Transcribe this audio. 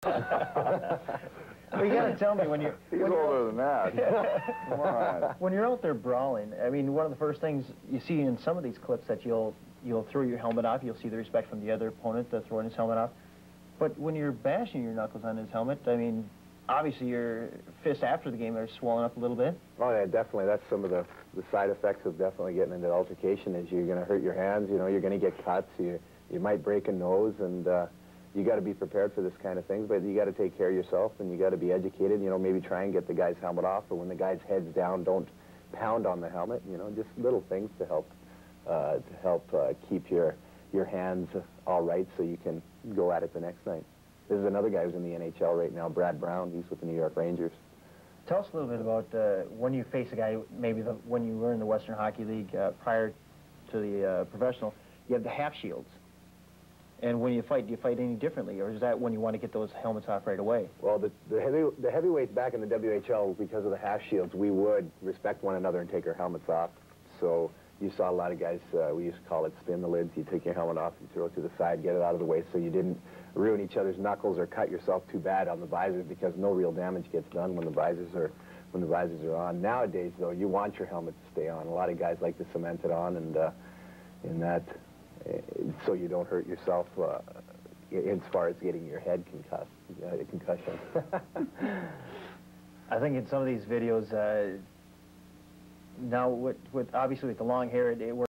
Well, you gotta tell me when you're... He's older than that. Come on. When you're out there brawling, I mean, one of the first things you see in some of these clips that you'll throw your helmet off, you'll see the respect from the other opponent that's throwing his helmet off. But when you're bashing your knuckles on his helmet, I mean, obviously your fists after the game are swollen up a little bit. Oh, yeah, definitely. That's some of the side effects of definitely getting into altercation is you're going to hurt your hands, you know, you're going to get cuts, you might break a nose, and you got to be prepared for this kind of thing, but you got to take care of yourself, and you got to be educated, you know, maybe try and get the guy's helmet off, or when the guy's head's down, don't pound on the helmet, you know, just little things to help keep your hands all right so you can go at it the next night. This is another guy who's in the NHL right now, Brad Brown. He's with the New York Rangers. Tell us a little bit about when you face a guy, maybe when you were in the Western Hockey League prior to the professional, you have the half shields. And when you fight, do you fight any differently, or is that when you want to get those helmets off right away? Well, the heavyweights back in the WHL, because of the half shields, we would respect one another and take our helmets off. So you saw a lot of guys, we used to call it spin the lids. You take your helmet off, you throw it to the side, get it out of the way so you didn't ruin each other's knuckles or cut yourself too bad on the visors, because no real damage gets done when the visors are on. Nowadays, though, you want your helmet to stay on. A lot of guys like to cement it on, and so you don't hurt yourself as far as getting your head concussion. I think in some of these videos, now obviously with the long hair, it works.